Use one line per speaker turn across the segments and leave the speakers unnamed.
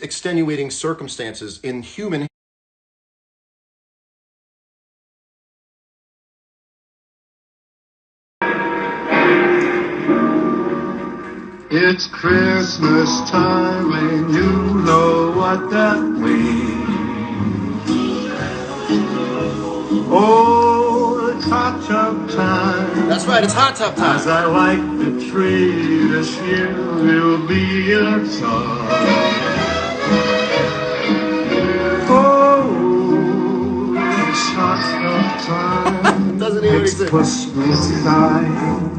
extenuating circumstances in human
It's Christmas time and you know what that means. Oh, it's hot tub time.
That's right, it's hot tub time.
As I light the tree this year, it'll be in a tub. Oh, it's hot tub time.
Doesn't even
It's
exist.
Christmas time.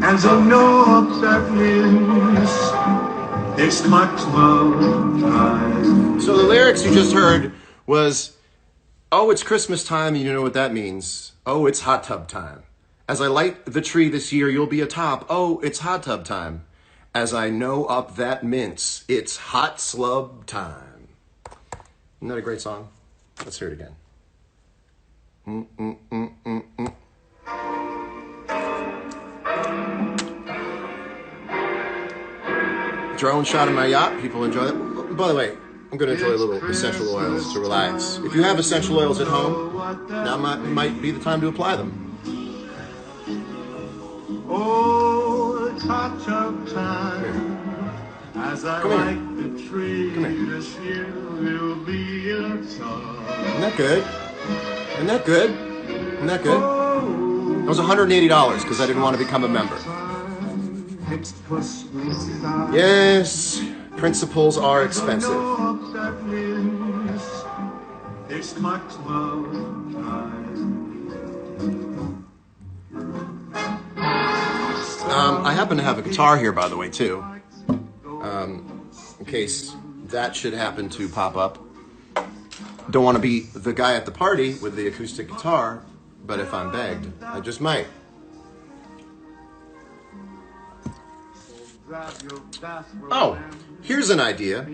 And you know what that means. It's my club time.
So the lyrics you just heard was, oh, it's Christmas time, and you know what that means. Oh, it's hot tub time. As I light the tree this year, you'll be atop. Oh, it's hot tub time. As I know up that mince, it's hot slub time. Isn't that a great song? Let's hear it again. Drone shot in my yacht. People enjoy it. By the way, I'm going to enjoy a little essential oils to relax. If you have essential oils at home, now might be the time to apply them.
Oh, it's hot tub time. As I light the tree this year, it'll be in a tub.
Isn't that good? Isn't that good? Isn't that good? It was $180 because I didn't want to become a member. Yes, principles are expensive. I happen to have a guitar here, by the way, too. In case that should happen to pop up. Don't want to be the guy at the party with the acoustic guitar, but if I'm begged, I just might. Oh, here's an idea.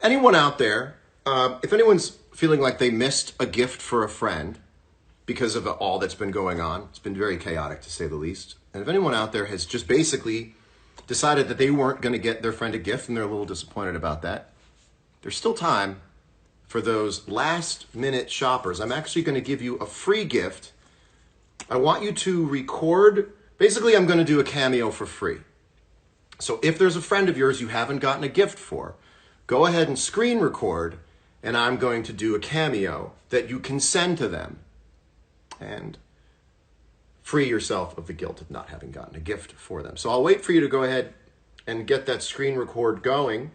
Anyone out there, if anyone's feeling like they missed a gift for a friend because of all that's been going on, it's been very chaotic to say the least. And if anyone out there has just basically decided that they weren't going to get their friend a gift and they're a little disappointed about that, there's still time for those last minute shoppers. I'm actually going to give you a free gift. I want you to record. Basically, I'm going to do a cameo for free. So if there's a friend of yours you haven't gotten a gift for, go ahead and screen record, and I'm going to do a cameo that you can send to them and free yourself of the guilt of not having gotten a gift for them. So I'll wait for you to go ahead and get that screen record going.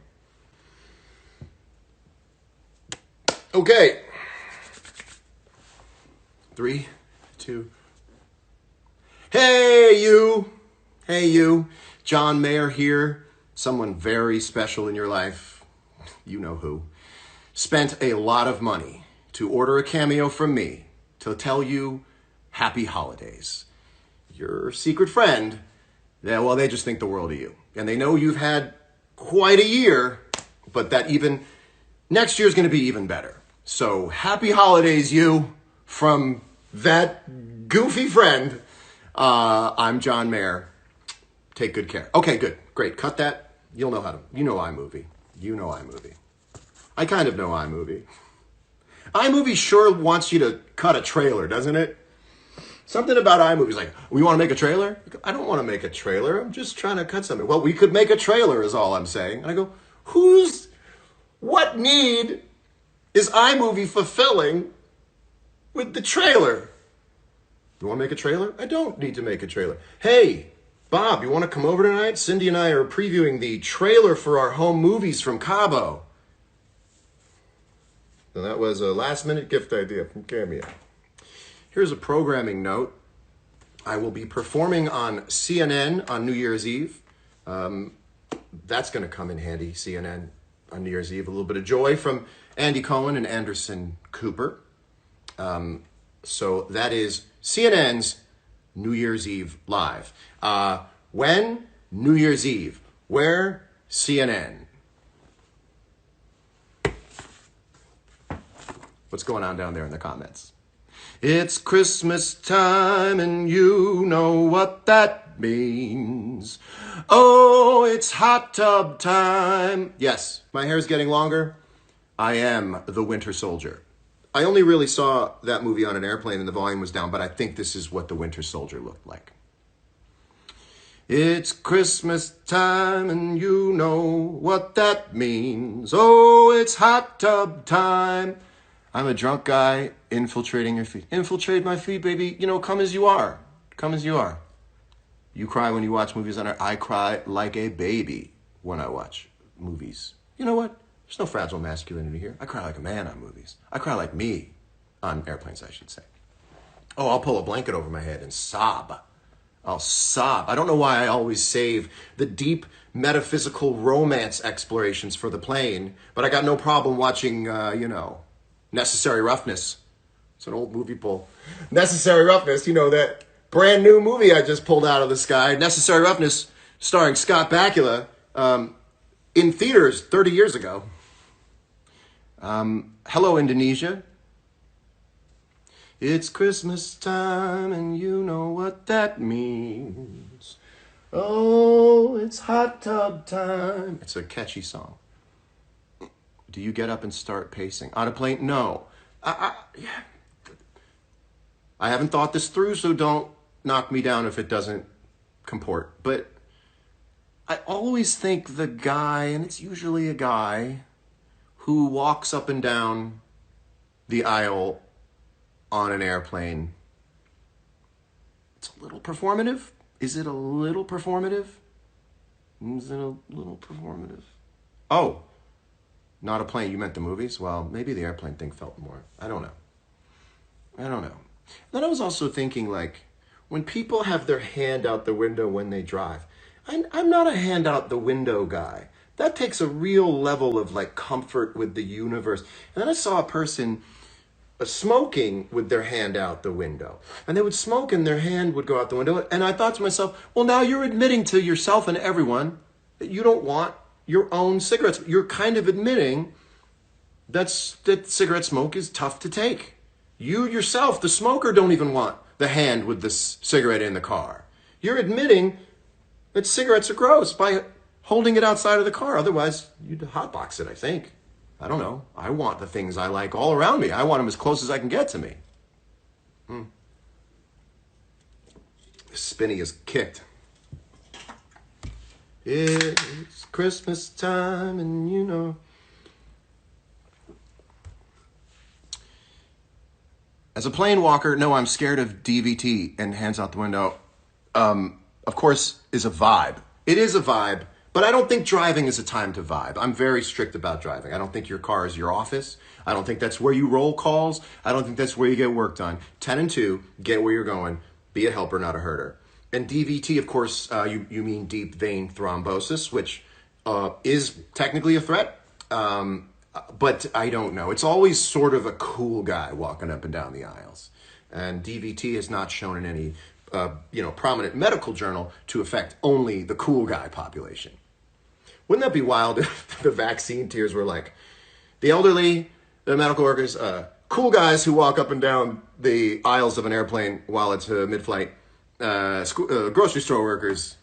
Okay. 3, 2. Hey, you. Hey, you. John Mayer here. Someone very special in your life. You know who. Spent a lot of money to order a cameo from me to tell you happy holidays. Your secret friend, they just think the world of you. And they know you've had quite a year, but that even next year is going to be even better. So happy holidays, you, from that goofy friend. I'm John Mayer. Take good care. Okay, good. Great. Cut that. You'll know how to. You know iMovie. You know iMovie. I kind of know iMovie. iMovie sure wants you to cut a trailer, doesn't it? Something about iMovie is like, we want to make a trailer? I don't want to make a trailer. I'm just trying to cut something. Well, we could make a trailer is all I'm saying. And I go, what need is iMovie fulfilling with the trailer? You want to make a trailer? I don't need to make a trailer. Hey, Bob, you want to come over tonight? Cindy and I are previewing the trailer for our home movies from Cabo. And that was a last-minute gift idea from Cameo. Here's a programming note. I will be performing on CNN on New Year's Eve. That's going to come in handy, CNN on New Year's Eve. A little bit of joy from Andy Cohen and Anderson Cooper. So that is CNN's New Year's Eve Live. When? New Year's Eve. Where? CNN. What's going on down there in the comments? It's Christmas time and you know what that means. Oh, it's hot tub time. Yes, my hair's getting longer. I am the Winter Soldier. I only really saw that movie on an airplane and the volume was down, but I think this is what the Winter Soldier looked like. It's Christmas time and you know what that means. Oh, it's hot tub time. I'm a drunk guy infiltrating your feet. Infiltrate my feet, baby. You know, come as you are. Come as you are. You cry when you watch movies on air. I cry like a baby when I watch movies. You know what? There's no fragile masculinity here. I cry like a man on movies. I cry like me on airplanes, I should say. Oh, I'll pull a blanket over my head and sob. I'll sob. I don't know why I always save the deep metaphysical romance explorations for the plane, but I got no problem watching, Necessary Roughness. It's an old movie pull. Necessary Roughness, that brand new movie I just pulled out of the sky. Necessary Roughness, starring Scott Bakula, in theaters 30 years ago. Hello, Indonesia. It's Christmas time and you know what that means. Oh, it's hot tub time. It's a catchy song. Do you get up and start pacing? On a plane? No. I haven't thought this through, so don't knock me down if it doesn't comport. But I always think the guy, and it's usually a guy, who walks up and down the aisle on an airplane. It's a little performative. Is it a little performative? Is it a little performative? Oh, not a plane. You meant the movies? Well, maybe the airplane thing felt more. I don't know. Then I was also thinking, when people have their hand out the window when they drive, I'm not a hand out the window guy. That takes a real level of comfort with the universe. And then I saw a person smoking with their hand out the window. And they would smoke and their hand would go out the window. And I thought to myself, well, now you're admitting to yourself and everyone that you don't want your own cigarettes. You're kind of admitting that cigarette smoke is tough to take. You yourself, the smoker, don't even want the hand with this cigarette in the car. You're admitting that cigarettes are gross by holding it outside of the car. Otherwise, you'd hotbox it, I think. I don't know. I want the things I like all around me. I want them as close as I can get to me. Spinny is kicked. It's Christmas time and you know. As a plane walker, no, I'm scared of DVT and hands out the window. Of course, is a vibe. It is a vibe. But I don't think driving is a time to vibe. I'm very strict about driving. I don't think your car is your office. I don't think that's where you roll calls. I don't think that's where you get work done. 10 and 2, get where you're going. Be a helper, not a herder. And DVT, of course, you mean deep vein thrombosis, which is technically a threat. But I don't know. It's always sort of a cool guy walking up and down the aisles. And DVT has not shown in any prominent medical journal to affect only the cool guy population. Wouldn't that be wild if the vaccine tiers were like the elderly, the medical workers, cool guys who walk up and down the aisles of an airplane while it's mid-flight, grocery store workers.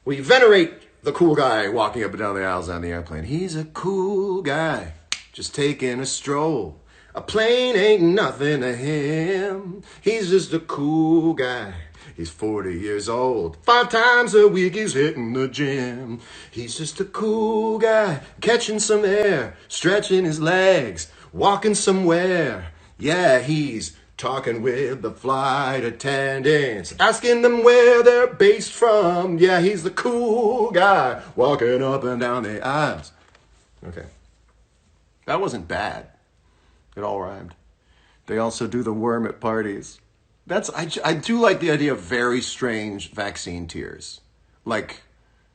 We venerate the cool guy walking up and down the aisles on the airplane. He's a cool guy, just taking a stroll. A plane ain't nothing to him. He's just a cool guy. He's 40 years old. 5 times a week he's hitting the gym. He's just a cool guy, catching some air, stretching his legs, walking somewhere. Yeah, he's talking with the flight attendants, asking them where they're based from. Yeah, he's the cool guy, walking up and down the aisles. Okay. That wasn't bad. It all rhymed. They also do the worm at parties. I do like the idea of very strange vaccine tears.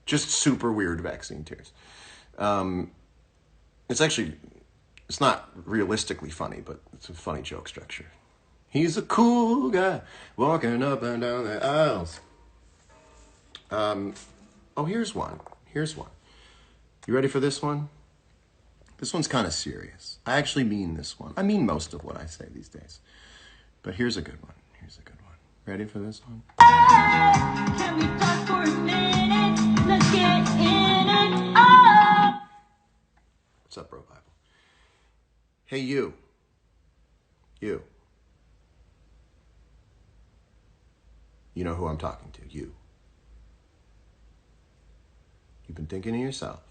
Just super weird vaccine tears. It's not realistically funny, but it's a funny joke structure. He's a cool guy walking up and down the aisles. Here's one. You ready for this one? This one's kind of serious. I actually mean this one. I mean most of what I say these days. But here's a good one. Ready for this one?
Can we talk for a minute? Let's get in it. Oh!
What's up, Bro Bible? Hey, you. You. You know who I'm talking to. You. You've been thinking to yourself,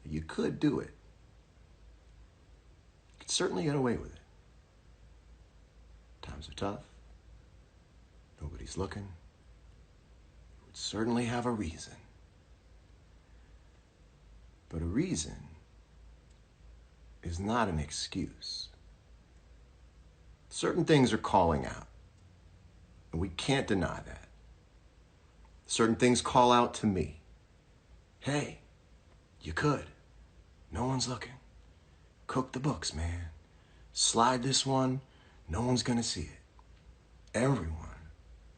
you could do it. You could certainly get away with it. Times are tough. Nobody's looking. You would certainly have a reason. But a reason is not an excuse. Certain things are calling out, and we can't deny that. Certain things call out to me. Hey, you could. No one's looking. Cook the books, man. Slide this one. No one's gonna see it. Everyone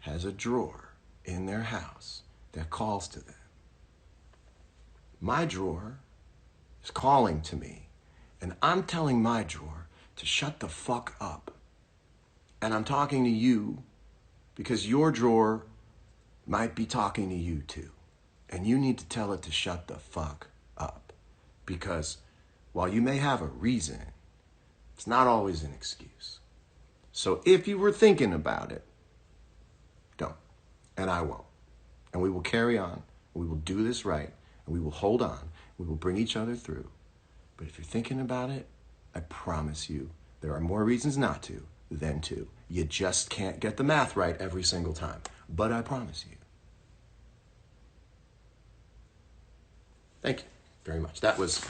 has a drawer in their house that calls to them. My drawer is calling to me, and I'm telling my drawer to shut the fuck up. And I'm talking to you because your drawer might be talking to you too. And you need to tell it to shut the fuck up. Because while you may have a reason, it's not always an excuse. So if you were thinking about it, don't. And I won't. And we will carry on. We will do this right. And we will hold on. We will bring each other through. But if you're thinking about it, I promise you, there are more reasons not to than to. You just can't get the math right every single time. But I promise you. Thank you very much. That was,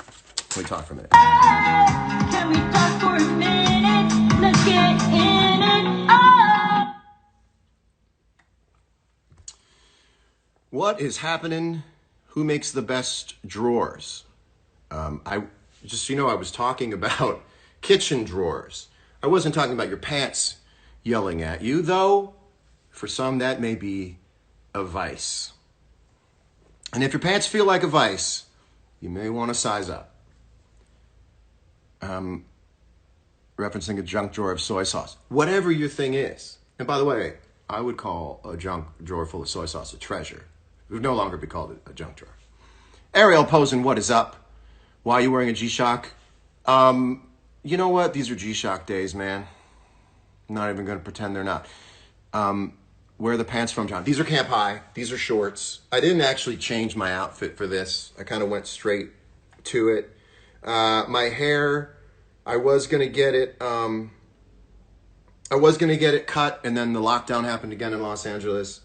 can we talk for a minute?
Can we talk for a minute? Let's get in it. Oh!
What is happening? Who makes the best drawers? I was talking about kitchen drawers. I wasn't talking about your pants yelling at you, though for some that may be a vice. And if your pants feel like a vice, you may want to size up. Referencing a junk drawer of soy sauce. Whatever your thing is. And by the way, I would call a junk drawer full of soy sauce a treasure. It would no longer be called a junk drawer. Ariel posing, what is up? Why are you wearing a G-Shock? You know what? These are G-Shock days, man. I'm not even going to pretend they're not. Where are the pants from, John? These are Camp High. These are shorts. I didn't actually change my outfit for this. I kind of went straight to it. My hair, I was going to get it cut, and then the lockdown happened again in Los Angeles.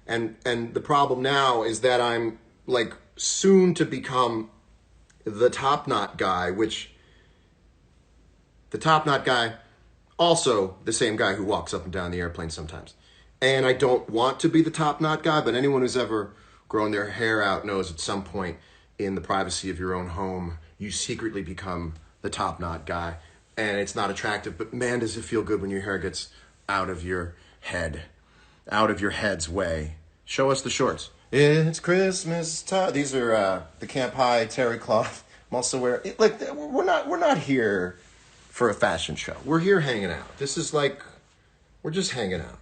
And the problem now is that I'm like soon to become the top knot guy, which the top knot guy, also the same guy who walks up and down the airplane sometimes. And I don't want to be the top knot guy, but anyone who's ever grown their hair out knows at some point in the privacy of your own home, you secretly become the top knot guy. And it's not attractive, but man, does it feel good when your hair gets out of your head, out of your head's way. Show us the shorts. It's Christmas time. These are the Camp High terry cloth. I'm also wearing, like, we're not here for a fashion show. We're here hanging out. This is like, we're just hanging out.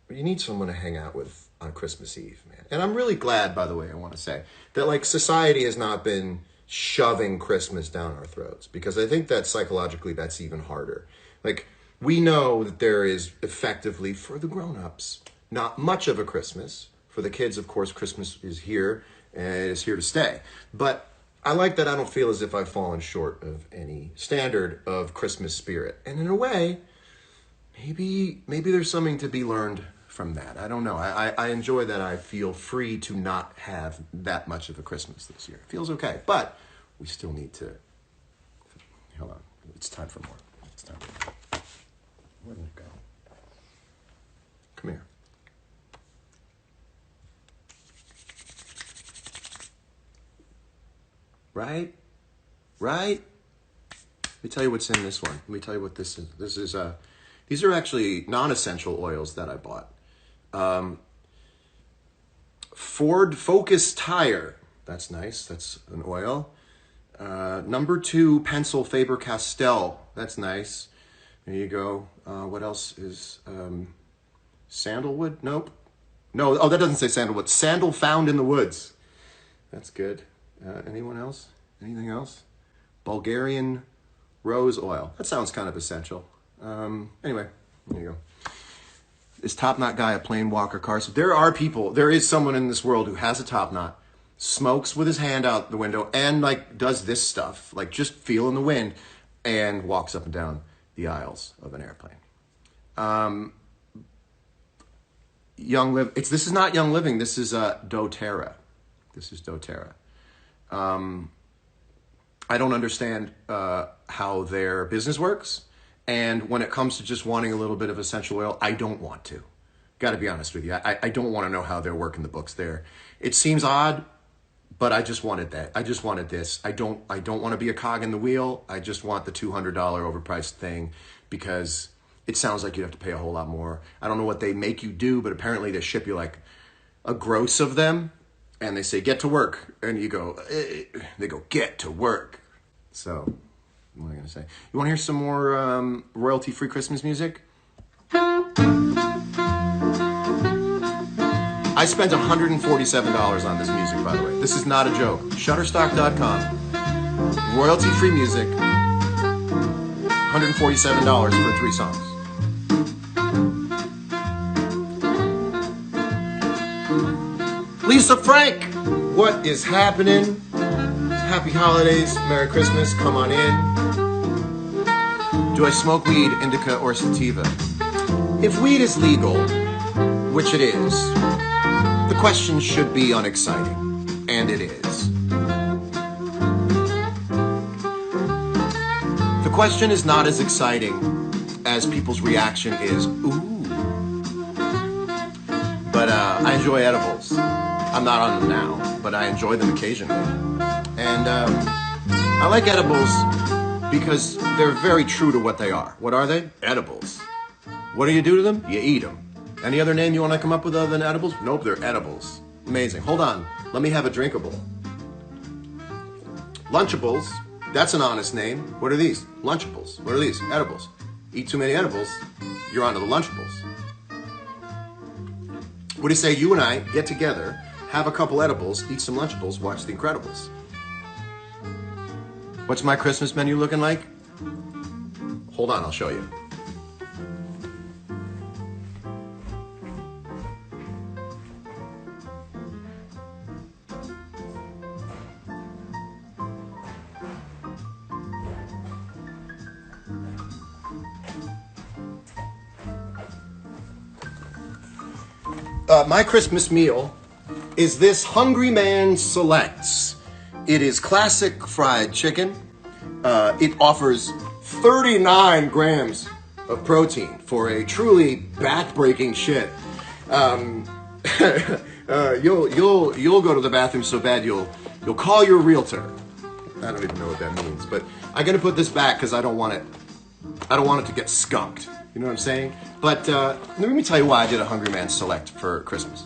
You need someone to hang out with on Christmas Eve, man. And I'm really glad, by the way, I want to say, that like society has not been shoving Christmas down our throats, because I think that psychologically that's even harder. Like, we know that there is effectively, for the grown-ups, not much of a Christmas. For the kids, of course, Christmas is here and it is here to stay. But I like that I don't feel as if I've fallen short of any standard of Christmas spirit. And in a way, maybe there's something to be learned from that. I don't know. I enjoy that I feel free to not have that much of a Christmas this year. It feels okay. But we still need to... Hold on. It's time for more. It's time for more. Where did it go? Come here. Right? Right? Let me tell you what's in this one. Let me tell you what this is. This is these are actually non-essential oils that I bought. Ford Focus Tire. That's nice. That's an oil. Number 2 Pencil Faber-Castell. That's nice. There you go. What else is Sandalwood? Nope. No, oh, that doesn't say sandalwood. Sandal found in the woods. That's good. Anyone else? Anything else? Bulgarian rose oil. That sounds kind of essential. Anyway, there you go. Is Top Knot guy a plain Walker Carson? There is someone in this world who has a top knot, smokes with his hand out the window, and like does this stuff, like just feeling the wind, and walks up and down the aisles of an airplane. This is not Young Living. This is doTERRA. This is doTERRA. I don't understand how their business works. And when it comes to just wanting a little bit of essential oil, I don't want to. Got to be honest with you. I don't want to know how they're working the books there. It seems odd, but I just wanted that. I just wanted this. I don't want to be a cog in the wheel. I just want the $200 overpriced thing because it sounds like you have to pay a whole lot more. I don't know what they make you do, but apparently they ship you like a gross of them. And they say, get to work. And you go, they go, get to work. So, what am I going to say? You want to hear some more royalty-free Christmas music? I spent $147 on this music, by the way. This is not a joke. Shutterstock.com. Royalty-free music. $147 for 3 songs. Lisa Frank, what is happening? Happy holidays, Merry Christmas, come on in. Do I smoke weed, indica, or sativa? If weed is legal, which it is, the question should be unexciting, and it is. The question is not as exciting as people's reaction is, ooh. But I enjoy edibles. I'm not on them now, but I enjoy them occasionally. And I like edibles because they're very true to what they are. What are they? Edibles. What do you do to them? You eat them. Any other name you want to come up with other than edibles? Nope, they're edibles. Amazing. Hold on. Let me have a drinkable. Lunchables. That's an honest name. What are these? Lunchables. What are these? Edibles. Eat too many edibles, you're onto the Lunchables. What do you say you and I get together, have a couple edibles, eat some Lunchables, watch The Incredibles? What's my Christmas menu looking like? Hold on, I'll show you. My Christmas meal is this Hungry Man Selects. It is classic fried chicken. It offers 39 grams of protein for a truly back-breaking shit. You'll go to the bathroom so bad you'll call your realtor. I don't even know what that means, but I'm gonna put this back because I don't want it to get skunked. You know what I'm saying? But let me tell you why I did a Hungry Man Select for Christmas.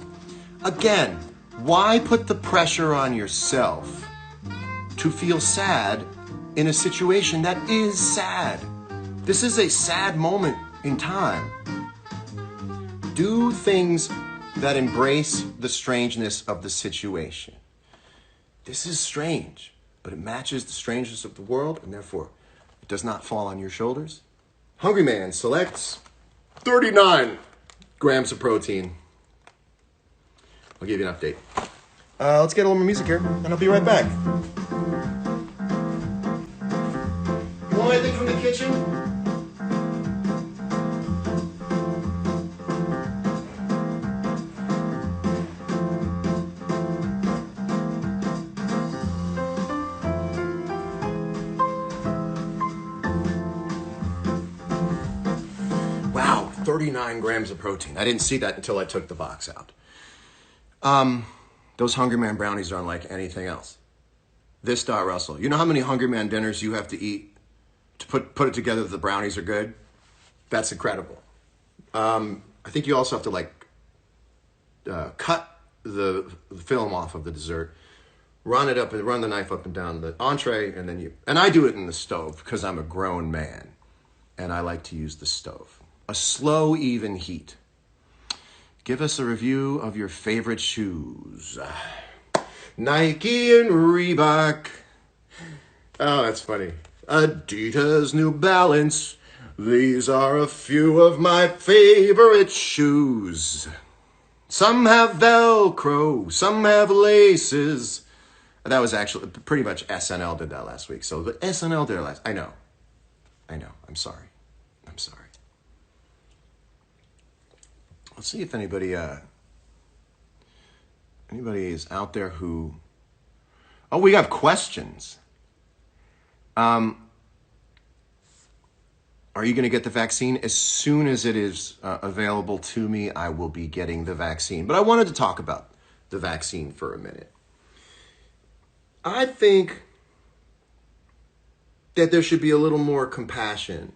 Again, why put the pressure on yourself to feel sad in a situation that is sad? This is a sad moment in time. Do things that embrace the strangeness of the situation. This is strange, but it matches the strangeness of the world, and therefore it does not fall on your shoulders. Hungry Man selects 39 grams of protein. I'll give you an update. Let's get a little more music here, and I'll be right back. You want anything from the kitchen? Wow, 39 grams of protein. I didn't see that until I took the box out. Those Hungry Man brownies are unlike anything else. This Dot Russell. You know how many Hungry Man dinners you have to eat to put it together that the brownies are good? That's incredible. I think you also have to cut the film off of the dessert, run the knife up and down the entree, and I do it in the stove because I'm a grown man and I like to use the stove. A slow, even heat. Give us a review of your favorite shoes. Nike and Reebok. Oh, that's funny. Adidas, New Balance. These are a few of my favorite shoes. Some have Velcro, some have laces. That was actually pretty much SNL did that last week. So the SNL did it last. I know. I'm sorry. Let's see if anybody is out there who. Oh, we have questions. Are you going to get the vaccine? As soon as it is available to me, I will be getting the vaccine. But I wanted to talk about the vaccine for a minute. I think that there should be a little more compassion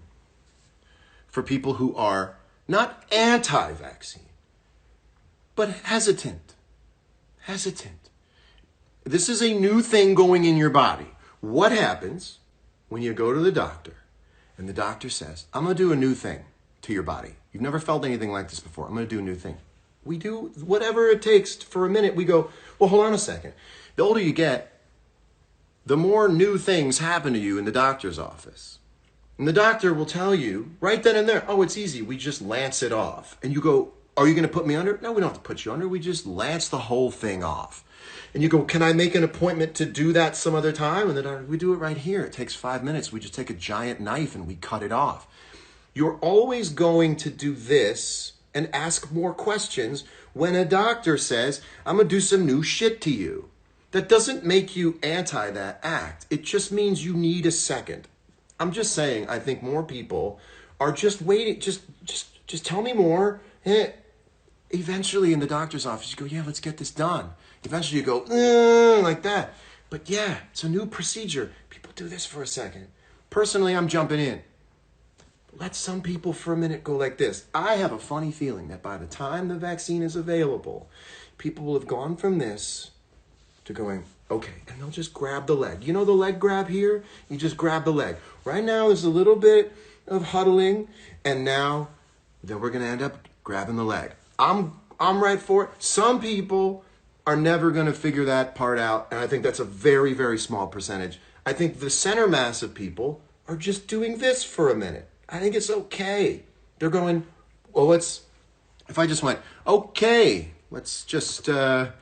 for people who are not anti-vaccine, but hesitant. This is a new thing going in your body. What happens when you go to the doctor and the doctor says, I'm going to do a new thing to your body. You've never felt anything like this before. I'm going to do a new thing. We do whatever it takes for a minute. We go, well, hold on a second. The older you get, the more new things happen to you in the doctor's office. And the doctor will tell you right then and there, oh, it's easy. We just lance it off. And you go, are you going to put me under? No, we don't have to put you under. We just lance the whole thing off. And you go, can I make an appointment to do that some other time? And the doctor, we do it right here. It takes 5 minutes. We just take a giant knife and we cut it off. You're always going to do this and ask more questions when a doctor says, I'm going to do some new shit to you. That doesn't make you anti that act. It just means you need a second. I'm just saying, I think more people are just waiting. Just tell me more. Eventually in the doctor's office, you go, yeah, let's get this done. Eventually you go, like that. But yeah, it's a new procedure. People do this for a second. Personally, I'm jumping in. Let some people for a minute go like this. I have a funny feeling that by the time the vaccine is available, people will have gone from this to going, okay, and they'll just grab the leg. You know the leg grab here? You just grab the leg. Right now there's a little bit of huddling, and now then we're going to end up grabbing the leg. I'm right for it. Some people are never going to figure that part out, and I think that's a very, very small percentage. I think the center mass of people are just doing this for a minute. I think it's okay. They're going, well, if I just went, okay, let's just, I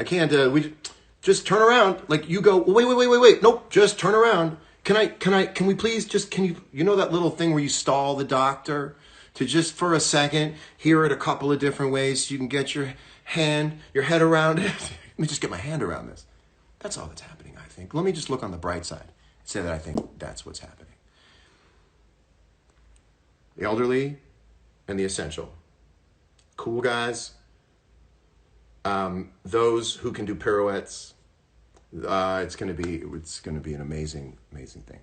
can't, we just turn around. Like you go, wait. Nope, just turn around. Can we please you know that little thing where you stall the doctor to just for a second hear it a couple of different ways so you can get your head around it? Let me just get my hand around this. That's all that's happening, I think. Let me just look on the bright side and say that I think that's what's happening. The elderly and the essential. Cool guys. Those who can do pirouettes. It's gonna be an amazing thing.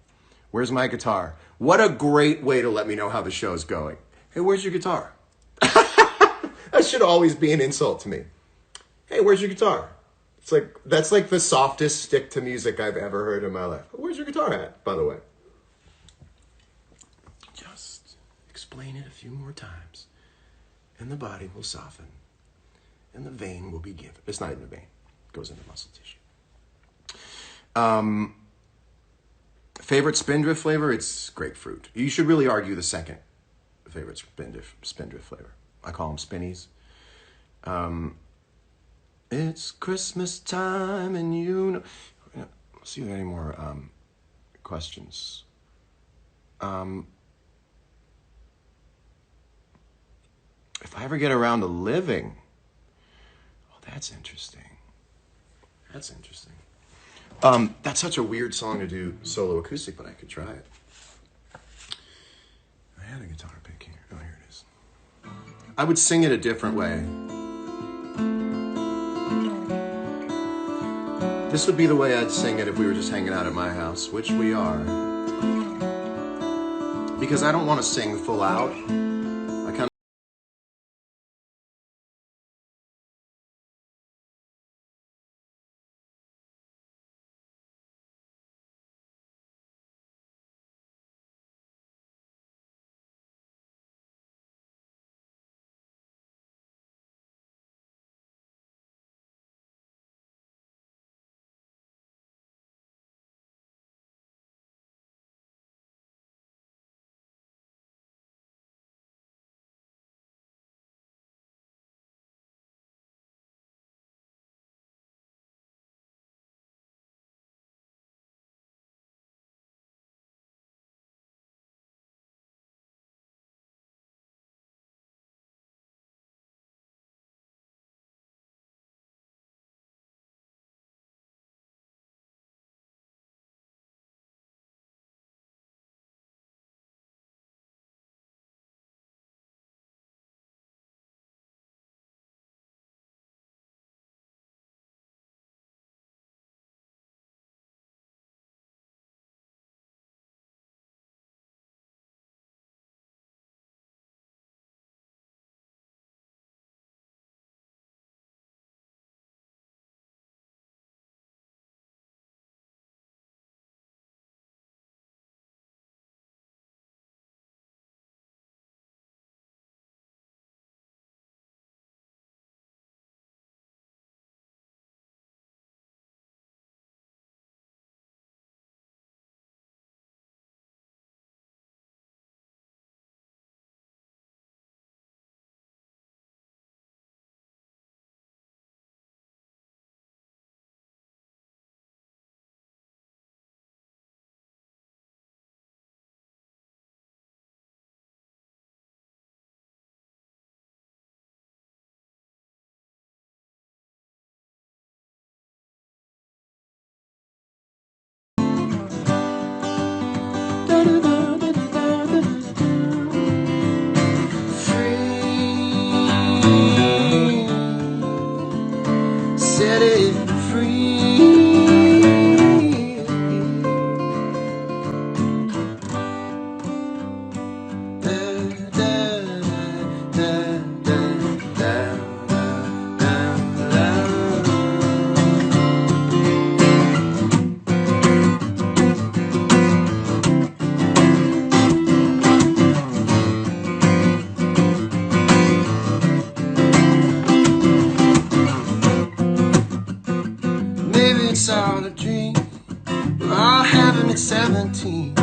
Where's my guitar? What a great way to let me know how the show's going. Hey, where's your guitar? That should always be an insult to me. Hey, where's your guitar? That's like the softest stick to music I've ever heard in my life. Where's your guitar at, by the way? Just explain it a few more times, and the body will soften, and the vein will be given. It's not in the vein. It goes into muscle tissue. Favorite Spindrift flavor? It's grapefruit. You should really argue the second favorite Spindrift flavor. I call them spinnies. It's Christmas time and you know. Let's see if there are any more questions. If I ever get around to living, that's interesting. That's such a weird song to do solo acoustic, but I could try it. I had a guitar pick here. Oh, here it is. I would sing it a different way. This would be the way I'd sing it if we were just hanging out at my house, which we are. Because I don't want to sing full out. Set it free. Maybe it's all a dream. We're all having at 17.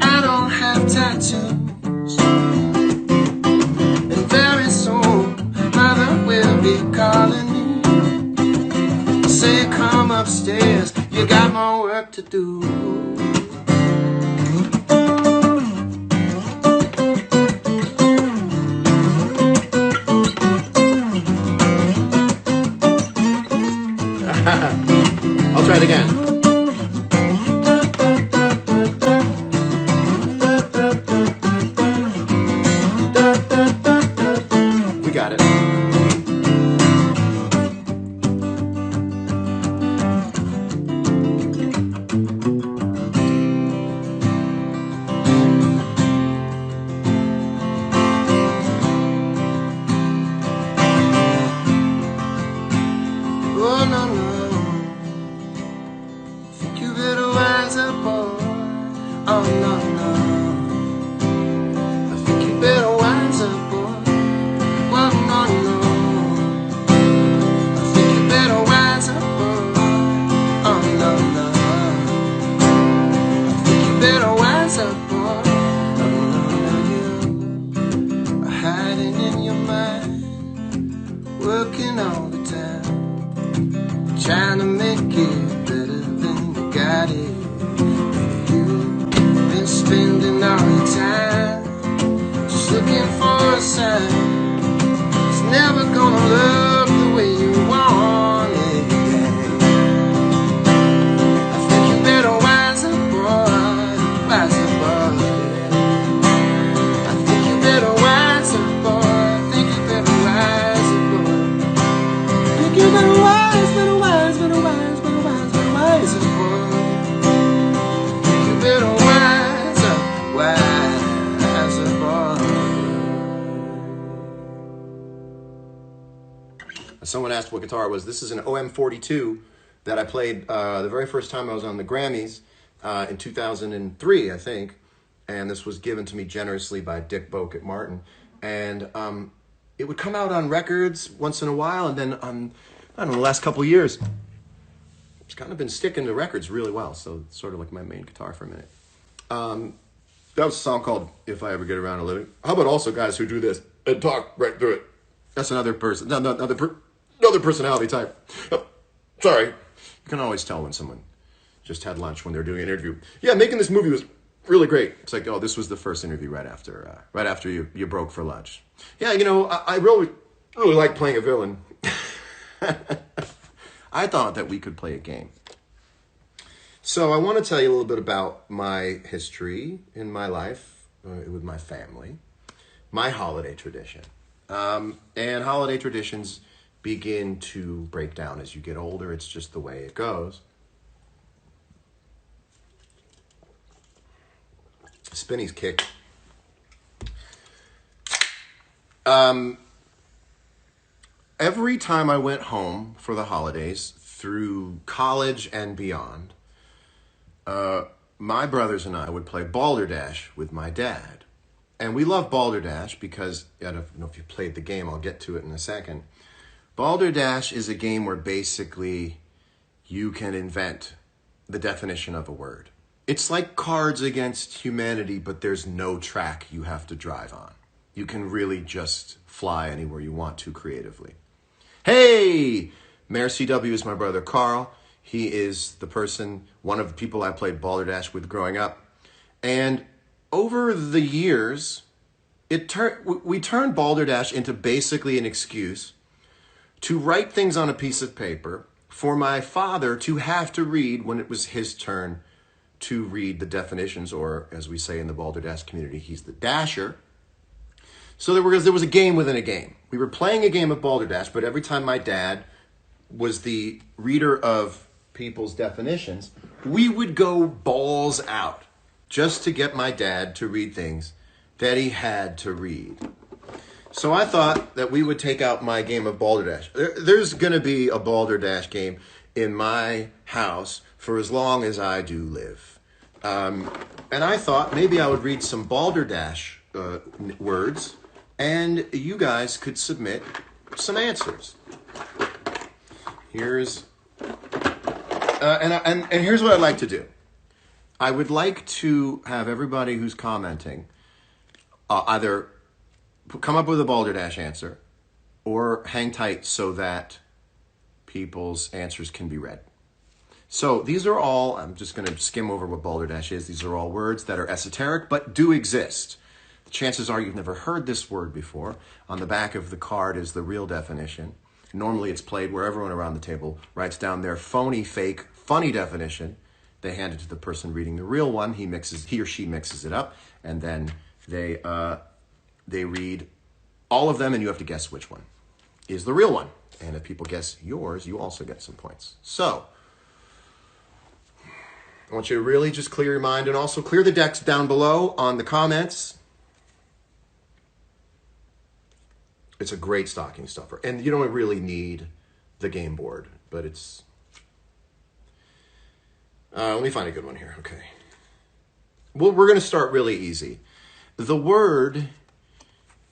I don't have tattoos, and very soon mother will be calling me. Say come upstairs, you got more work to do. I'll try it again. We got it. Oh no no. Think you better wise up, boy. Oh no no. I think you better wise up, boy. Oh no no. I think you better wise up, boy. Oh no no. I think you better wise up, boy. Oh no no. You are hiding in your mind, working all the time, trying to make it better than you got it. You've been spending all your time just looking for a sign. It's never gonna love the way you want it. I think you better wise up, boy. Wise up, boy. I think you better wise up, boy. I think you better wise up, boy. I think you better wise, better wise, better wise, better wise, better wise up, boy. You better wise up, boy. Someone asked what guitar it was. This is an OM42 that I played the very first time I was on the Grammys in 2003, I think. And this was given to me generously by Dick Boak at Martin. And it would come out on records once in a while, and then I don't know, the last couple of years, it's kind of been sticking to records really well. So it's sort of like my main guitar for a minute. That was a song called If I Ever Get Around to Living. How about also guys who do this and talk right through it? That's another person, another personality type. Oh, sorry. You can always tell when someone just had lunch when they're doing an interview. Yeah, making this movie was really great. It's like, oh, this was the first interview right after you broke for lunch. Yeah, you know, I really like playing a villain. I thought that we could play a game. So I want to tell you a little bit about my history in my life with my family, my holiday tradition. And holiday traditions begin to break down as you get older. It's just the way it goes. Spinny's kick. Every time I went home for the holidays, through college and beyond, my brothers and I would play Balderdash with my dad. And we love Balderdash because, I don't know if you played the game, I'll get to it in a second. Balderdash is a game where basically you can invent the definition of a word. It's like Cards Against Humanity, but there's no track you have to drive on. You can really just fly anywhere you want to creatively. Hey! Mayor CW is my brother Carl. He is one of the people I played Balderdash with growing up. And over the years, we turned Balderdash into basically an excuse to write things on a piece of paper for my father to have to read when it was his turn to read the definitions, or as we say in the Balderdash community, he's the dasher. So there was a game within a game. We were playing a game of Balderdash, but every time my dad was the reader of people's definitions, we would go balls out just to get my dad to read things that he had to read. So I thought that we would take out my game of Balderdash. There's going to be a Balderdash game in my house for as long as I do live. And I thought maybe I would read some Balderdash words, and you guys could submit some answers. Here's and here's what I'd like to do. I would like to have everybody who's commenting either come up with a Balderdash answer or hang tight so that people's answers can be read. So these are all, I'm just going to skim over what Balderdash is. These are all words that are esoteric but do exist. The chances are you've never heard this word before. On the back of the card is the real definition. Normally it's played where everyone around the table writes down their phony, fake, funny definition. They hand it to the person reading the real one. He or she mixes it up, and then they read all of them, and you have to guess which one is the real one. And if people guess yours, you also get some points. So I want you to really just clear your mind, and also clear the decks down below on the comments. It's a great stocking stuffer. And you don't really need the game board, but it's... let me find a good one here. Okay. Well, we're going to start really easy. The word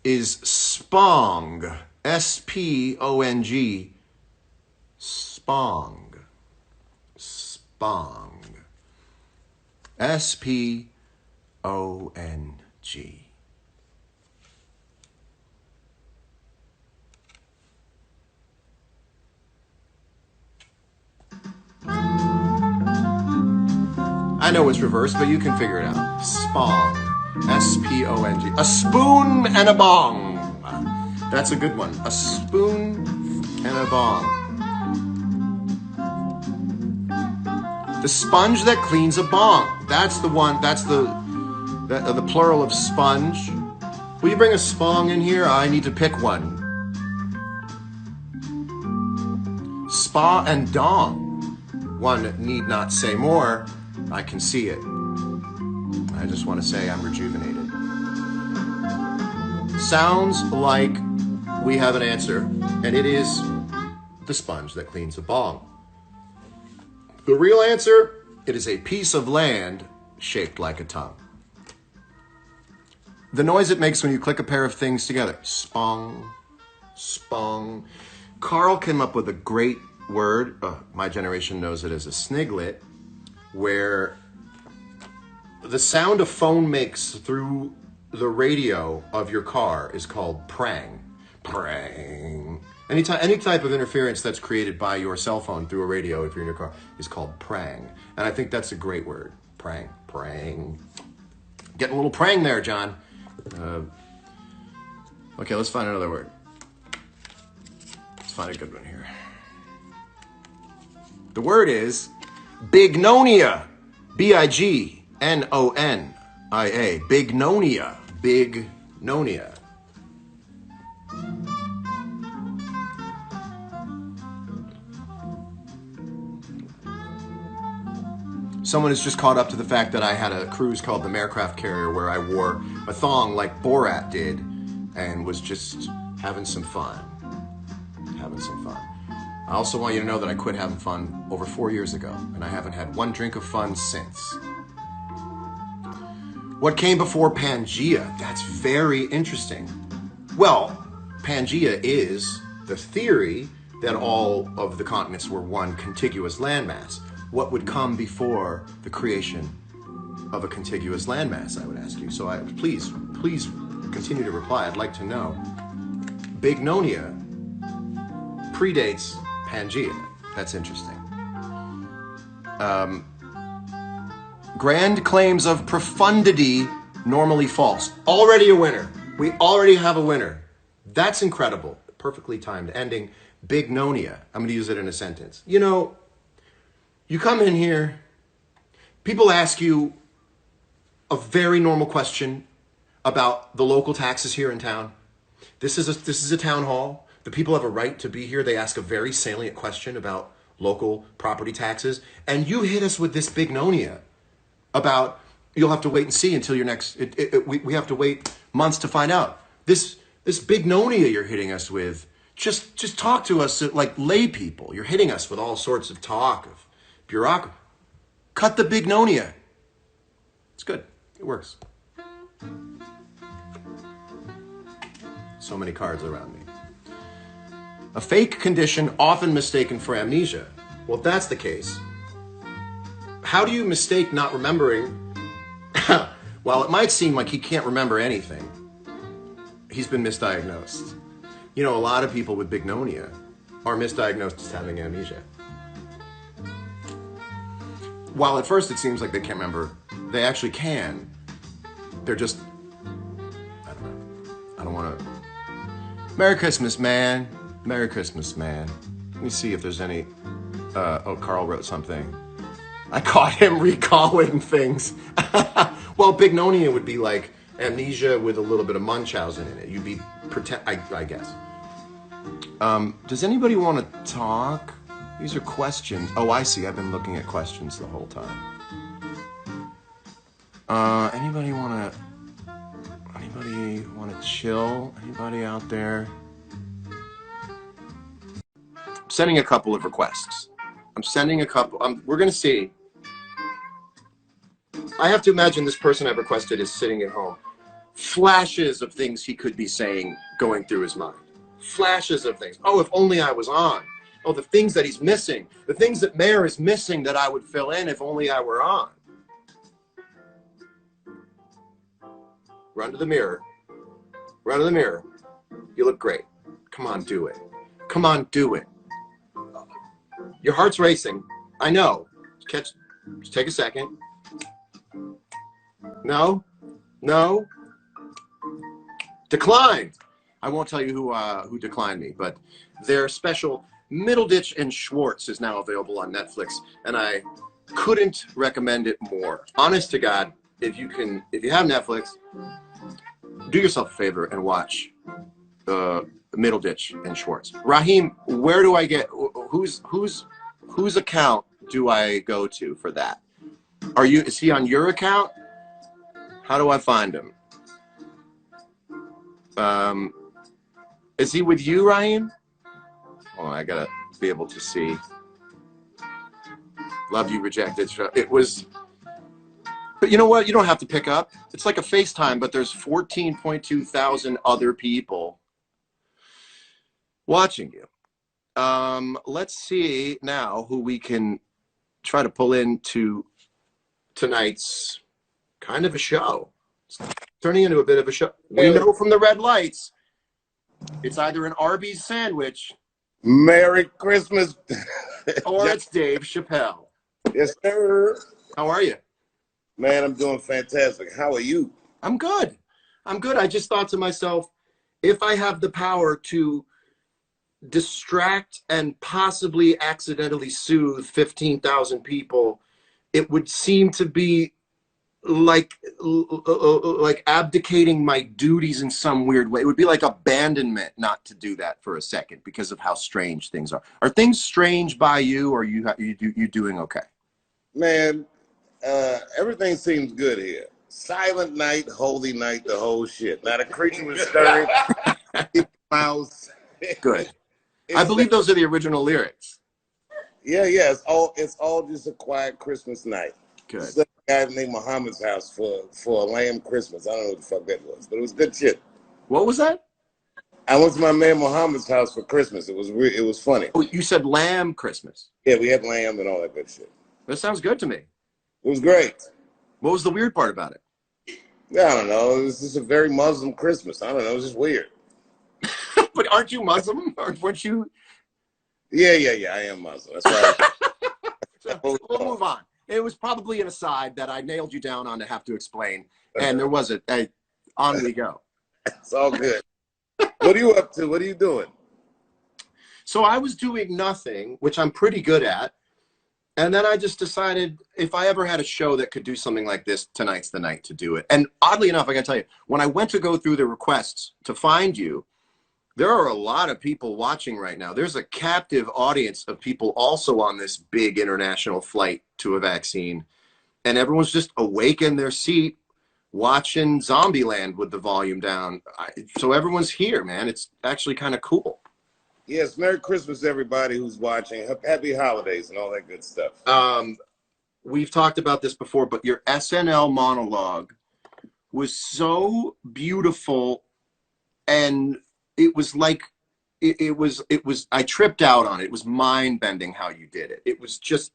is spong. S-P-O-N-G. Spong. Spong. S-P-O-N-G. I know it's reversed, but you can figure it out. Spong. S-P-O-N-G. A spoon and a bong. That's a good one. A spoon and a bong. The sponge that cleans a bong. That's the one. That's the plural of sponge. Will you bring a spong in here? I need to pick one. Spa and dong. One need not say more. I can see it. I just want to say I'm rejuvenated. Sounds like we have an answer, and it is the sponge that cleans a bong. The real answer, it is a piece of land shaped like a tongue. The noise it makes when you click a pair of things together. Spong, spong. Carl came up with a great word, my generation knows it as a sniglet, where the sound a phone makes through the radio of your car is called prang. Prang. Any type of interference that's created by your cell phone through a radio if you're in your car is called prang. And I think that's a great word. Prang. Prang. Getting a little prang there, John. Okay, let's find another word. Let's find a good one here. The word is Bignonia. B-I-G-N-O-N-I-A. Bignonia. Bignonia. Someone is just caught up to the fact that I had a cruise called the Marecraft Carrier where I wore a thong like Borat did and was just having some fun. I also want you to know that I quit having fun over 4 years ago, and I haven't had one drink of fun since. What came before Pangea? That's very interesting. Well, Pangea is the theory that all of the continents were one contiguous landmass. What would come before the creation of a contiguous landmass, I would ask you. So please continue to reply. I'd like to know. Bignonia predates Pangea. That's interesting. Grand claims of profundity normally false. Already a winner. We already have a winner. That's incredible. Perfectly timed ending. Bignonia. I'm going to use it in a sentence. You know, you come in here People ask you a very normal question about the local taxes here in town. This is a town hall. The people have a right to be here. They ask a very salient question about local property taxes, and you hit us with this Bignonia about you'll have to wait and see until your next. We have to wait months to find out. This Bignonia you're hitting us with. Just talk to us like lay people. You're hitting us with all sorts of talk of bureaucracy. Cut the Bignonia. It's good. It works. So many cards around me. A fake condition often mistaken for amnesia. Well, if that's the case, how do you mistake not remembering? While it might seem like he can't remember anything, he's been misdiagnosed. You know, a lot of people with Bignonia are misdiagnosed as having amnesia. While at first it seems like they can't remember, they actually can. They're just, I don't know. I don't want to. Merry Christmas, man. Merry Christmas, man. Let me see if there's any. Oh, Carl wrote something. I caught him recalling things. Well, Bignonia would be like amnesia with a little bit of Munchausen in it. You'd be pretend. I guess. Does anybody want to talk? These are questions. Oh, I see. I've been looking at questions the whole time. Anybody want to chill? Anybody out there? I'm sending a couple of requests. We're going to see. I have to imagine this person I've requested is sitting at home. Flashes of things he could be saying going through his mind. Flashes of things. Oh, if only I was on. Oh, the things that he's missing. The things that Mayor is missing that I would fill in if only I were on. Run to the mirror. Run to the mirror. You look great. Come on, do it. Come on, do it. Your heart's racing. I know. Just take a second. No. No. Declined. I won't tell you who declined me, but their special Middleditch and Schwartz is now available on Netflix, and I couldn't recommend it more. Honest to God, if you have Netflix, do yourself a favor and watch Middleditch and Schwartz. Raheem, where do I get whose account do I go to for that? Is he on your account? How do I find him? Is he with you, Raheem? Oh, I gotta be able to see. Love You Rejected. It was, but you know what? You don't have to pick up. It's like a FaceTime, but there's 14.2 thousand other people watching you. Let's see now who we can try to pull into tonight's kind of a show. It's turning into a bit of a show. We know from the red lights, it's either an Arby's sandwich.
Merry Christmas.
Or it's Dave Chappelle.
Yes, sir.
How are you?
Man, I'm doing fantastic. How are you?
I'm good. I'm good. I just thought to myself, if I have the power to distract and possibly accidentally soothe 15,000 people, it would seem to be like abdicating my duties in some weird way. It would be like abandonment not to do that for a second because of how strange things are. Are things strange by you, or you doing okay?
Man, everything seems good here. Silent night, holy night, the whole shit. Now the creature was stirring. Mouse.
Good. I believe those are the original lyrics.
Yeah. It's all just a quiet Christmas night.
Good.
It's a guy named Muhammad's house for a lamb Christmas. I don't know what the fuck that was, but it was good shit.
What was that?
I went to my man Muhammad's house for Christmas. It was funny.
Oh, you said lamb Christmas.
Yeah, we had lamb and all that good shit.
That sounds good to me.
It was great.
What was the weird part about it?
Yeah, I don't know. It was just a very Muslim Christmas. I don't know. It was just weird.
But aren't you Muslim? Weren't you?
Yeah. I am Muslim. That's right.
So we'll move on. It was probably an aside that I nailed you down on to have to explain. And there was on we go.
It's all good. What are you up to? What are you doing?
So I was doing nothing, which I'm pretty good at. And then I just decided if I ever had a show that could do something like this, tonight's the night to do it. And oddly enough, I got to tell you, when I went to go through the requests to find you, there are a lot of people watching right now. There's a captive audience of people also on this big international flight to a vaccine. And everyone's just awake in their seat watching Zombieland with the volume down. So everyone's here, man. It's actually kind of cool.
Yes, Merry Christmas, everybody who's watching. Happy holidays and all that good stuff.
We've talked about this before, but your SNL monologue was so beautiful, and it was like it was I tripped out on it. It was mind-bending how you did it. It was just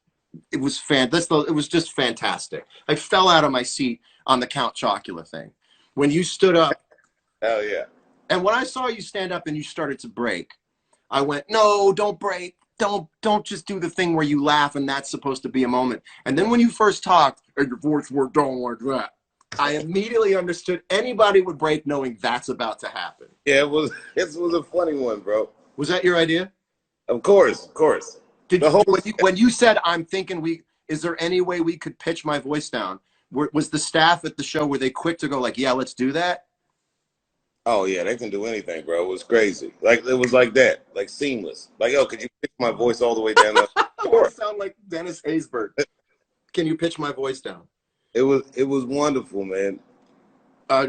fantastic. I fell out of my seat on the Count Chocula thing when you stood up.
Hell yeah.
And when I saw you stand up and you started to break, I went, no, don't break. Don't just do the thing where you laugh and that's supposed to be a moment. And then when you first talked, and your voice worked down like that, I immediately understood anybody would break knowing that's about to happen.
Yeah, it was a funny one, bro.
Was that your idea?
Of course.
When you said, I'm thinking is there any way we could pitch my voice down? Was the staff at the show, were they quick to go like, yeah, let's do that?
Oh yeah, they can do anything, bro. It was crazy. Like it was like that, like seamless. Like, yo, could you pitch my voice all the way down?
I sound like Dennis Haysbert. Can you pitch my voice down?
It was wonderful, man.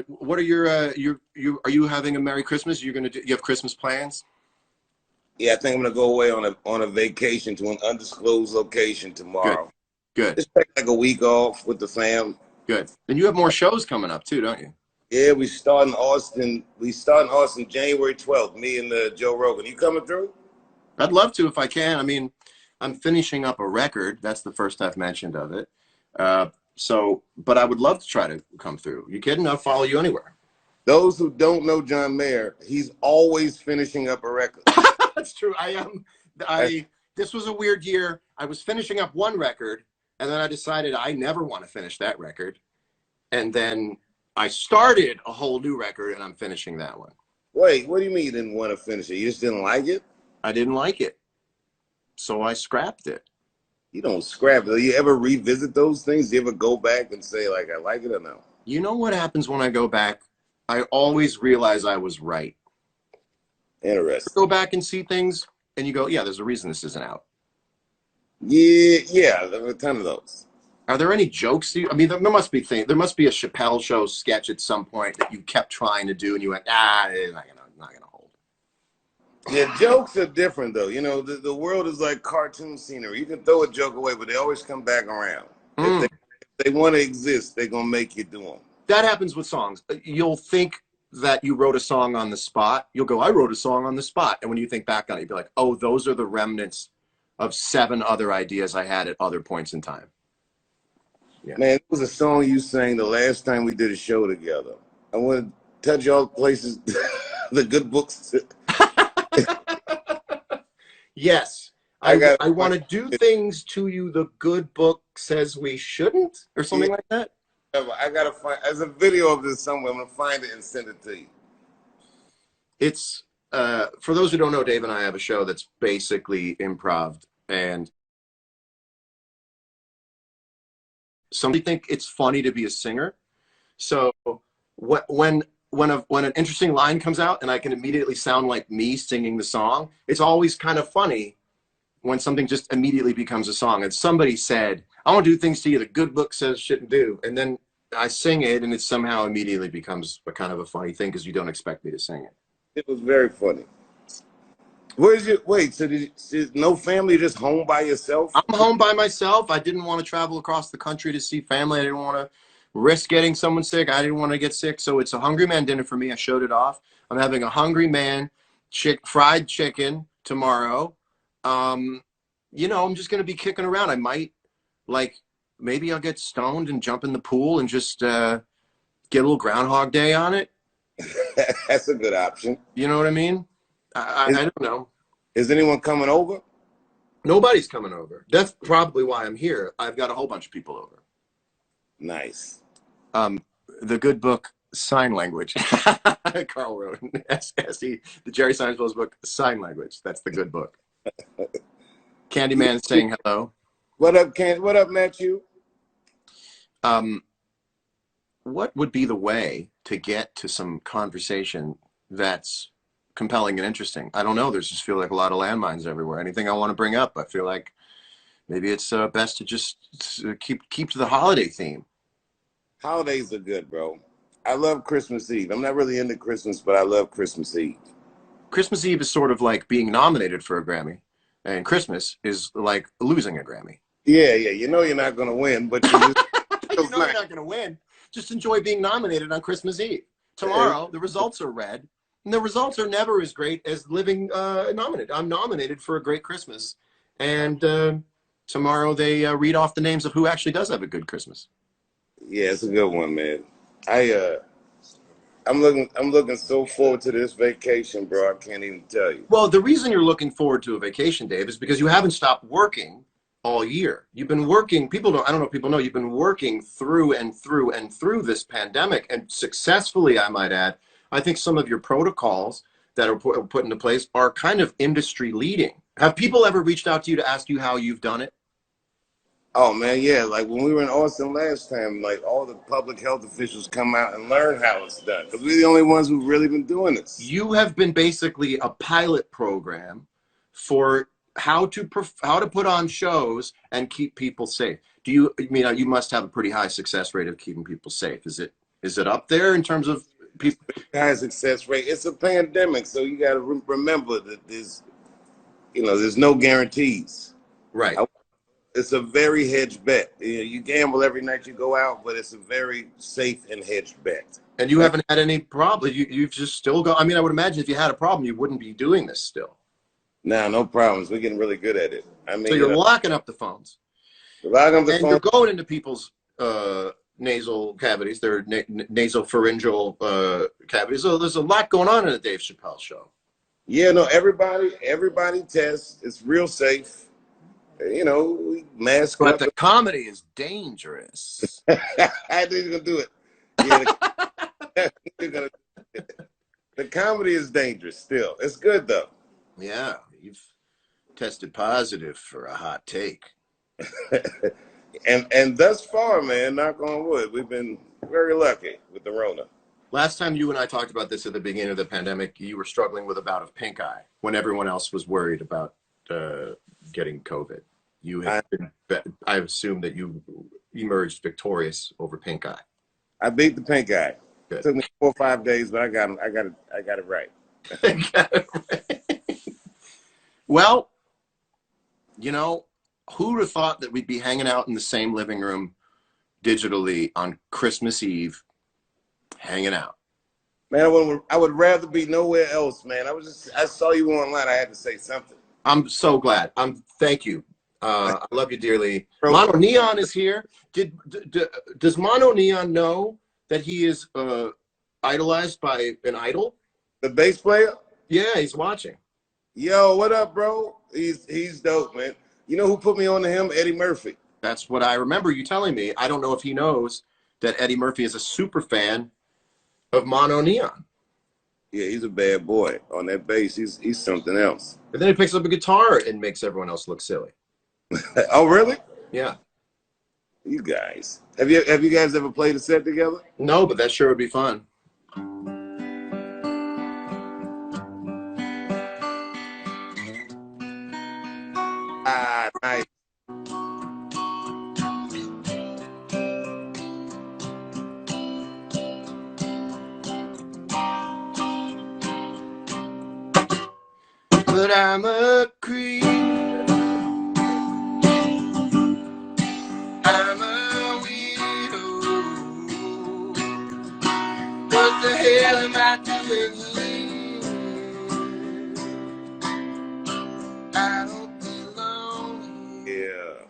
What are your are you having a Merry Christmas? You have Christmas plans?
Yeah, I think I'm gonna go away on a vacation to an undisclosed location tomorrow.
Good.
Just take like a week off with the fam.
Good. And you have more shows coming up too, don't you?
Yeah, we start in Austin. We start in Austin January 12th. Me and Joe Rogan. You coming through?
I'd love to if I can. I mean, I'm finishing up a record. That's the first I've mentioned of it. But I would love to try to come through. You kidding? I'll follow you anywhere.
Those who don't know John Mayer, he's always finishing up a record.
That's true. I am. This was a weird year. I was finishing up one record, and then I decided I never want to finish that record, and then I started a whole new record, and I'm finishing that one.
Wait, what do you mean you didn't want to finish it? You just didn't like it?
I didn't like it, so I scrapped it.
You don't scrap it. Do you ever revisit those things? Do you ever go back and say, like, I like it or no?
You know what happens when I go back? I always realize I was right.
Interesting.
Go back and see things, and you go, yeah, there's a reason this isn't out.
Yeah, there are a ton of those.
Are there any jokes? I mean, there must be a Chappelle show sketch at some point that you kept trying to do, and you went, it's not gonna hold.
Yeah, jokes are different though. You know, the world is like cartoon scenery. You can throw a joke away, but they always come back around. If they want to exist, they're gonna make you do them.
That happens with songs. You'll think that you wrote a song on the spot. You'll go, I wrote a song on the spot, and when you think back on it, you'll be like, oh, those are the remnants of 7 other ideas I had at other points in time. Yeah.
Man, it was a song you sang the last time we did a show together. I want to touch all places, the good books.
Yes. I want to do things to you the good book says we shouldn't, or something like that.
I got to find, there's a video of this somewhere. I'm going to find it and send it to you.
It's, for those who don't know, Dave and I have a show that's basically improv, and somebody think it's funny to be a singer. So when an interesting line comes out and I can immediately sound like me singing the song, it's always kind of funny when something just immediately becomes a song. And somebody said, I want to do things to you the good book says shouldn't do. And then I sing it, and it somehow immediately becomes a kind of a funny thing because you don't expect me to sing it.
It was very funny. Wait, so no family, just home by yourself?
I'm home by myself. I didn't want to travel across the country to see family. I didn't want to risk getting someone sick. I didn't want to get sick. So it's a Hungry Man dinner for me. I showed it off. I'm having a Hungry Man fried chicken tomorrow. You know, I'm just going to be kicking around. I might, maybe I'll get stoned and jump in the pool and just get a little Groundhog Day on it.
That's a good option.
You know what I mean? I don't know.
Is anyone coming over?
Nobody's coming over. That's probably why I'm here. I've got a whole bunch of people over.
Nice.
The good book, Sign Language. Carl wrote the Jerry Seinfeld's book, Sign Language. That's the good book. Candyman saying hello.
What up, Ken? What up, Matthew?
What would be the way to get to some conversation that's compelling and interesting? I don't know. There's just feel like a lot of landmines everywhere. Anything I want to bring up, I feel like maybe it's best to just keep to the holiday theme.
Holidays are good, bro. I love Christmas Eve. I'm not really into Christmas, but I love Christmas Eve.
Christmas Eve is sort of like being nominated for a Grammy, and Christmas is like losing a Grammy.
Yeah, yeah. You know you're not gonna win, but you just
You know you're not going to win. Just enjoy being nominated on Christmas Eve. Tomorrow, the results are read, and the results are never as great as living nominated. I'm nominated for a great Christmas, and tomorrow they read off the names of who actually does have a good Christmas.
Yeah, it's a good one, man. I'm looking so forward to this vacation, bro. I can't even tell you.
Well, the reason you're looking forward to a vacation, Dave, is because you haven't stopped working all year. You've been working, I don't know if people know, you've been working through and through and through this pandemic, and successfully, I might add. I think some of your protocols that are put into place are kind of industry leading. Have people ever reached out to you to ask you how you've done it?
Oh man, yeah. Like when we were in Austin last time, like all the public health officials come out and learn how it's done, because we're the only ones who've really been doing this.
You have been basically a pilot program for how to put on shows and keep people safe. You must have a pretty high success rate of keeping people safe. Is it up there in terms of people?
High success rate. It's a pandemic, so you got to remember that there's no guarantees.
Right.
It's a very hedged bet. You gamble every night you go out, but it's a very safe and hedged bet.
And you haven't had any problem. You've just still go. I mean, I would imagine if you had a problem, you wouldn't be doing this still.
Nah, no problems. We're getting really good at it. I mean,
so you're locking up the phones. You're going into people's nasal cavities, their nasopharyngeal cavities. So there's a lot going on in the Dave Chappelle show.
Yeah, no, everybody tests. It's real safe. We mask
but
up.
But the comedy is dangerous.
I think you're gonna do it. Yeah, the comedy is dangerous still. It's good though.
Yeah, you've tested positive for a hot take.
and thus far, man, knock on wood, we've been very lucky with the Rona.
Last time you and I talked about this at the beginning of the pandemic, you were struggling with a bout of pink eye when everyone else was worried about getting COVID. I assume that you emerged victorious over pink eye.
I beat the pink eye.
Good.
It took me 4 or 5 days, but I got it right.
Well, who would have thought that we'd be hanging out in the same living room digitally on Christmas Eve, hanging out?
Man, I would rather be nowhere else, man. I saw you online. I had to say something.
I'm so glad. Thank you. I love you dearly. Mono Neon is here. Does Mono Neon know that he is idolized by an idol?
The bass player?
Yeah, he's watching.
Yo, what up, bro? He's dope, man. You know who put me on to him? Eddie Murphy.
That's what I remember you telling me. I don't know if he knows that Eddie Murphy is a super fan of Mono Neon.
Yeah, he's a bad boy on that bass. He's something else.
But then he picks up a guitar and makes everyone else look silly.
Oh, really?
Yeah.
You guys. Have you guys ever played a set together?
No, but that sure would be fun.
Ah, nice.
But I'm a creep. I'm a weirdo. What the hell am I doing here? I don't belong here.
Yeah.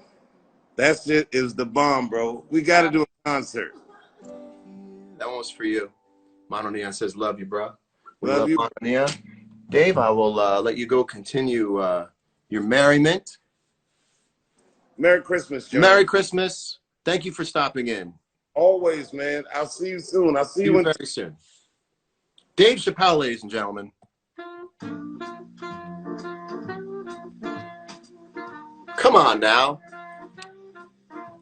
That shit is the bomb, bro. We got to do a concert.
That one was for you. Mono Neon says, love you, bro. We
Love you.
Mono Neon. Dave, I will let you go continue your merriment.
Merry Christmas, Joe.
Merry Christmas. Thank you for stopping in.
Always, man. I'll see you soon. I'll see you
very soon. Dave Chappelle, ladies and gentlemen. Come on now.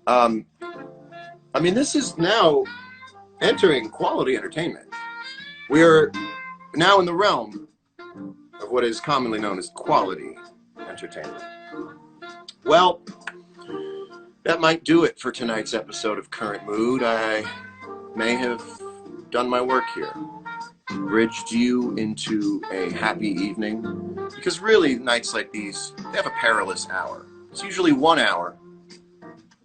I mean, this is now entering quality entertainment. We're now in the realm of what is commonly known as quality entertainment. Well, that might do it for tonight's episode of Current Mood. I may have done my work here, bridged you into a happy evening, because really nights like these, they have a perilous hour. It's usually 1 hour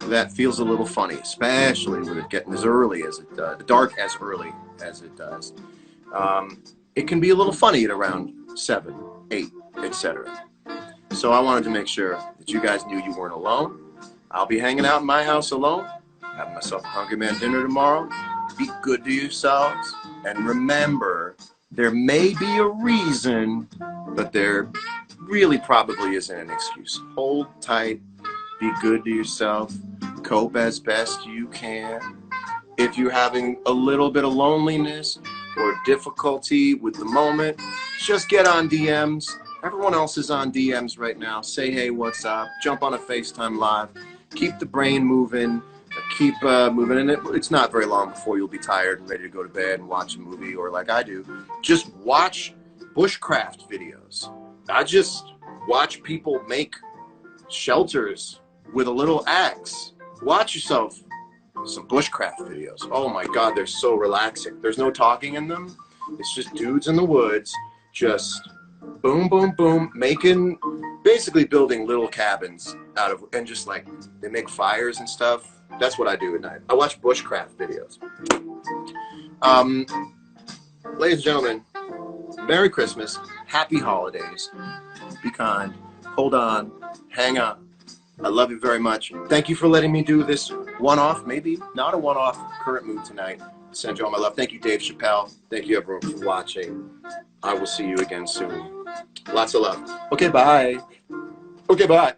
that feels a little funny, especially with it getting as early as it does, dark as early as it does. It can be a little funny at around 7, 8, etc. So I wanted to make sure that you guys knew you weren't alone. I'll be hanging out in my house alone, having myself a Hungry Man dinner tomorrow. Be good to yourselves, and remember, there may be a reason, but there really probably isn't an excuse. Hold tight, be good to yourself, cope as best you can. If you're having a little bit of loneliness or difficulty with the moment, just get on DMs. Everyone else is on DMs right now. Say, hey, what's up? Jump on a FaceTime Live. Keep the brain moving. Keep moving. And it's not very long before you'll be tired and ready to go to bed and watch a movie, or like I do, just watch bushcraft videos. I just watch people make shelters with a little axe. Watch yourself some bushcraft videos. Oh my God, they're so relaxing. There's no talking in them. It's just dudes in the woods, just boom, boom, boom, basically building little cabins out of, and just like, they make fires and stuff. That's what I do at night. I watch bushcraft videos. Ladies and gentlemen, Merry Christmas, Happy Holidays, be kind, hold on, hang on. I love you very much. Thank you for letting me do this one-off, maybe not a one-off Current Mood tonight. Send you all my love. Thank you, Dave Chappelle. Thank you, everyone, for watching. I will see you again soon. Lots of love. Okay, bye. Okay, bye.